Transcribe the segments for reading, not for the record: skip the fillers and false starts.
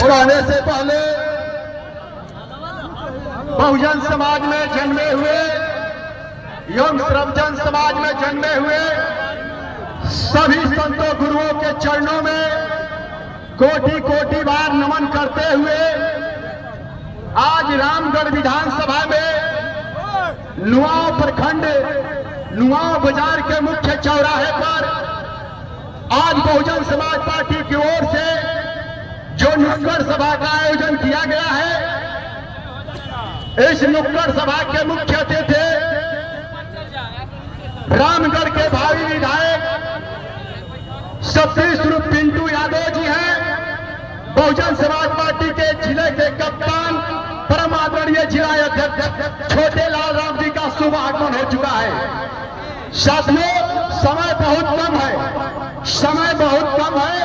कहने से पहले बहुजन समाज में जन्मे हुए एवं श्रमजन समाज में जन्मे हुए सभी संतों गुरुओं के चरणों में कोटि कोटि बार नमन करते हुए आज रामगढ़ विधानसभा में नुआव प्रखंड नुआव बाजार के मुख्य चौराहे पर आज बहुजन समाज पार्टी की ओर से जो नुक्कड़ सभा का आयोजन किया गया है, इस नुक्कड़ सभा के मुख्य अतिथि रामगढ़ के भावी विधायक सतीश उर्फ पिंटू यादव जी हैं। बहुजन समाज पार्टी के जिले के कप्तान परम आदरणीय जिला अध्यक्ष छोटे लाल राम जी का शुभ आगमन हो चुका है। साथियों, समय बहुत कम है।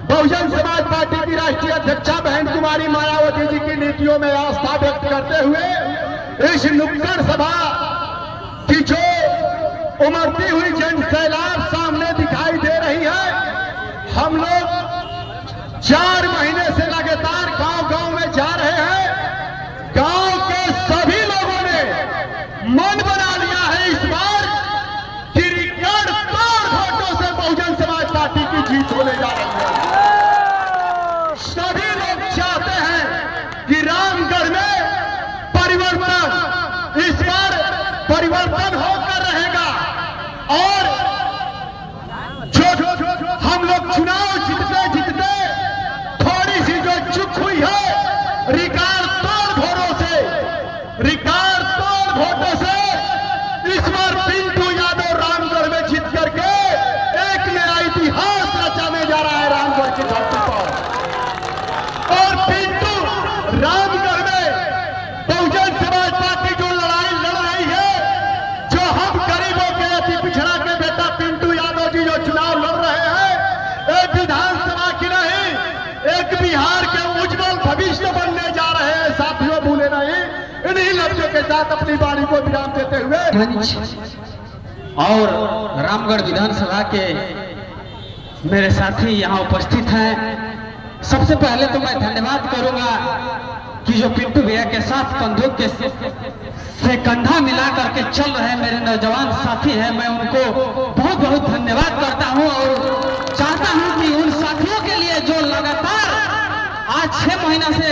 बहुजन समाज पार्टी की राष्ट्रीय अध्यक्षा बहन कुमारी मायावती जी की नीतियों में आस्था व्यक्त करते हुए इस नुक्कड़ सभा की जो उमड़ती हुई जन सैलाब सामने दिखाई दे रही है, हम लोग 4 महीने से लगातार गांव-गांव में जा रहे हैं। गांव के सभी लोगों ने मन बना लिया है इस बार कि रिकॉर्ड तोड़ वोटों से बहुजन समाज पार्टी की जीत होने जा रही है। सभी लोग चाहते हैं कि रामगढ़ में परिवर्तन, इस बार परिवर्तन होकर रहेगा और जो हम लोग चुनाव जीतते थोड़ी सी जो चूक हुई है, रिकॉर्ड तोड़ वोटों से इस बार पिंटू यादव रामगढ़ में जीत करके एक नया इतिहास रचाने जा रहा है रामगढ़ की धरती पर। और पिंटू रामगढ़ में बहुजन समाज पार्टी जो लड़ाई लड़ रही है, जो हम गरीबों के अति पिछड़ा के बेटा पिंटू यादव जी जो चुनाव लड़ रहे हैं, एक विधानसभा की नहीं, एक बिहार के उज्जवल भविष्य बनने जा रहे हैं। साथियों, भूले नहीं। इन्हीं लफ्जों के साथ अपनी वाणी को विराम देते हुए और रामगढ़ विधानसभा के मेरे साथी यहाँ उपस्थित हैं। सबसे पहले तो मैं धन्यवाद करूंगा कि जो पिंटू भैया के साथ बंदूक के से कंधा मिला करके चल रहे मेरे नौजवान साथी हैं, मैं उनको बहुत बहुत धन्यवाद करता हूं और चाहता हूं कि उन साथियों के लिए जो लगातार आज 6 महीना से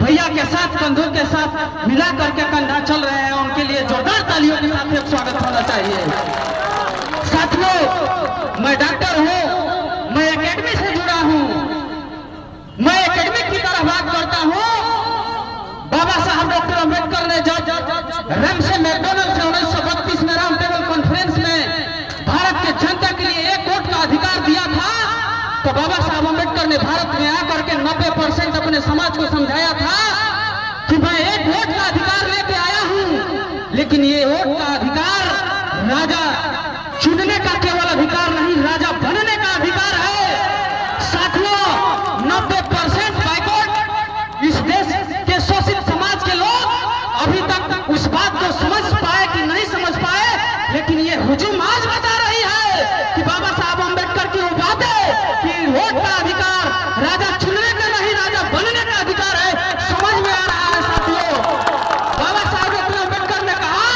भैया के साथ बंदूक के साथ मिला करके कंधा चल रहे हैं, उनके लिए जोरदार तालियों के साथ एक स्वागत होना चाहिए। साथियों, मैं डॉक्टर हूं, मैं एकेडमी से जुड़ा हूं, मैं एकेडमी की तरफ बात करता हूं। बाबा साहब डॉक्टर अंबेडकर ने जब रमसे मैकडोनल्ड से 1932 में राउंड टेबल कॉन्फ्रेंस में भारत के जनता के लिए 1 वोट का अधिकार दिया था, तो बाबा साहब अंबेडकर ने भारत में आकर के 90% अपने समाज को समझाया था कि मैं 1 वोट का अधिकार लेके आया हूं, लेकिन ये वोट का अधिकार राजा चुनने का केवल अधिकार नहीं, राजा बनने का अधिकार है। साथियों, 90% बाइकआउट इस देश के शोषित समाज के लोग अभी तक उस बात को समझ पाए कि नहीं समझ पाए, लेकिन ये हुजूम आज बता रही है कि बाबा साहब अंबेडकर की वो बात है कि वोट का अधिकार राजा चुनने का नहीं, राजा बनने का अधिकार है, समझ में आ रहा है। साथियों, बाबा साहब डॉक्टर अंबेडकर ने कहा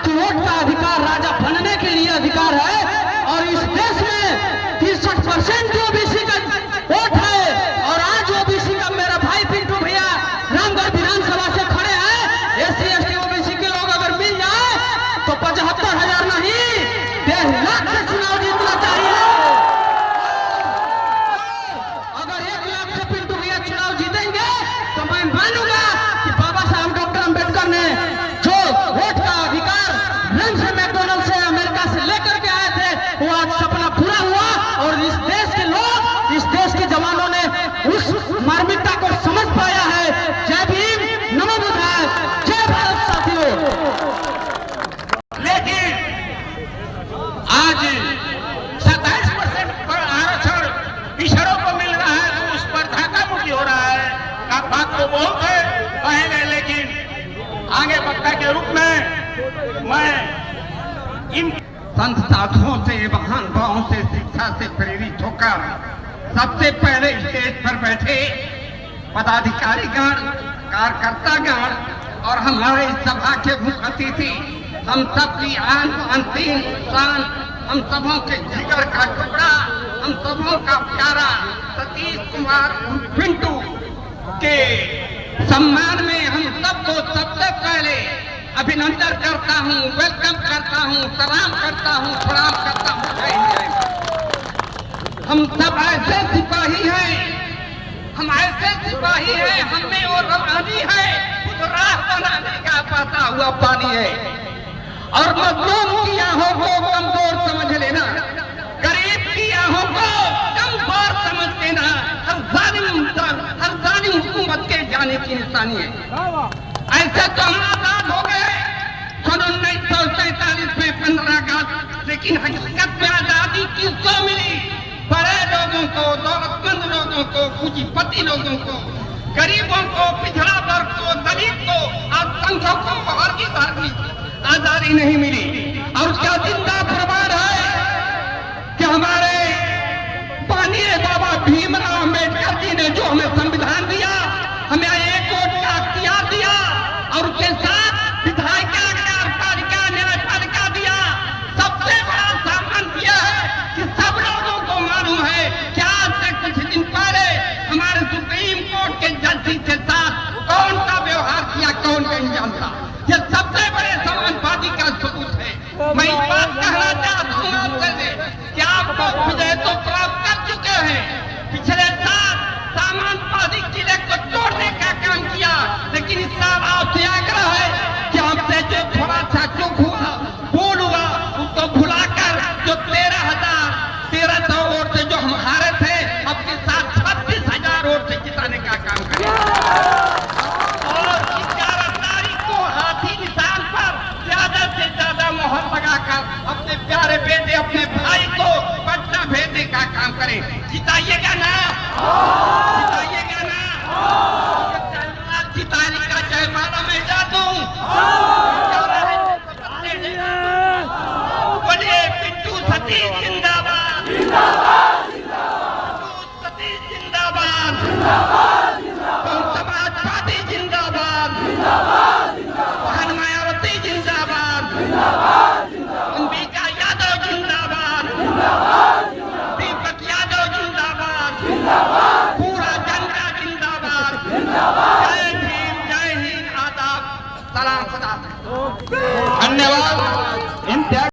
कि वोट का अधिकार राजा बनने के लिए अधिकार है और इस देश में 63% ओबीसी का वोट है और आज ओबीसी का मेरा भाई पिंटू भैया रामगढ़ विधानसभा से खड़े हैं। एससी एसटी ओबीसी के लोग अगर मिल जाए तो 75,000 नहीं 1.5 लाख से चुनाव जीतना चाहिए। अगर 1 लाख से पिंटू भैया चुनाव जीतेंगे तो मैं मानूंगा कि बाबा साहब डॉक्टर अंबेडकर ने जो वोट का अधिकार रमसे मैकडोनल्ड से अमेरिका से लेकर के आए थे, वो आज सपना पूरा हुआ और इस देश के लोग, इस देश के जवानों ने उस मार्मिकता को समझ पाया है। जय भीम, नमो बुद्धाय, जय भारत। साथियों, लेकिन आज 27% पर आरक्षण पिछड़ों को मिल रहा है तो उस पर धक्का-मुक्की हो रहा है। आप बात तो बहुत है कहेंगे, लेकिन आगे वक्ता के रूप में मैं इन संत साधुओं से, महानुभावों से, शिक्षा से प्रेरित होकर सबसे पहले स्टेज पर बैठे पदाधिकारीगण, कार्यकर्तागण और हमारे सभा के मुख्य अतिथि, हम सबकी आन अंतिम शान, हम सबों के जिगर का टुकड़ा, हम सबों का प्यारा सतीश कुमार पिंटू के सम्मान में हम सबको सबसे पहले अभिनंदन करता हूँ, वेलकम करता हूँ, सलाम करता हूँ, प्रणाम करता हूँ। जय हिंद। हम सब ऐसे सिपाही हैं, हम ऐसे सिपाही हैं, हमें वो रवानी है, खुद राह बनाने का बहता हुआ पानी है। और मजलूम की आहों को कमजोर समझ लेना, गरीब की आहों को कमजोर समझ लेना हर जालिम हुकूमत के जाने की निशानी है। ऐसे तो हम आजाद हो गए सन 1947 में 15 अगस्त, लेकिन हकीकत में आजादी किसको मिली? बड़े लोगों को, दौलतमंद लोगों को, पूंजीपति लोगों को, गरीबों को, पिछड़ा वर्ग को, दलित को, अल्पसंख्यकों को और की आजादी नहीं मिली। और उसका जिंदा प्रमाण है कि हमारे माननीय बाबा भीमराव अम्बेडकर जी ने जो हमें संविधान दिया, हमें एक वोट का अख्तियार दिया और उसके साथ विधायिका, कार्यपालिका, न्यायपालिका दिया। सबसे बड़ा सम्मान दिया है कि सब लोगों को मालूम है कि आज से कुछ दिन पहले हमारे सुप्रीम कोर्ट के जज के साथ कौन सा व्यवहार किया, कौन नहीं जानता। ये सबसे बड़े समाजवादी का सबूत है। मैं इस बात कहना चाहता हूँ आपसे कि आप लोग विजय तो प्राप्त कर चुके हैं। पिछले साल समाजवादी किले को तोड़ने का काम किया, लेकिन इस साल आपसे आग्रह है कि आपसे जो थोड़ा सा चूक हुआ, भूल हुआ, उसको भुलाकर जो 13,1300 वोट से जो हम हारे थे, अपने साथ 36,000 वोट से जिताने का काम करें। और 11 तारीख को हाथी निशान पर ज्यादा से ज्यादा मोहर लगाकर अपने प्यारे बेटे, अपने भाई को पटना भेजने का काम करें। जिताइएगा ना? जिताइएगा ना? जिताने का जयमाला मैं जा दूं। बोलिए पिंटू सतीश जिंदाबाद, पिंटू सतीश जिंदाबाद, समाजवादी जिंदाबाद, बहन मायावती जिंदाबाद, अंबिका यादव जिंदाबाद, दीपक यादव जिंदाबाद, पूरा जनता जिंदाबाद। जय भीम, जय हिंद, आदाब, सलाम, खुदा। धन्यवाद।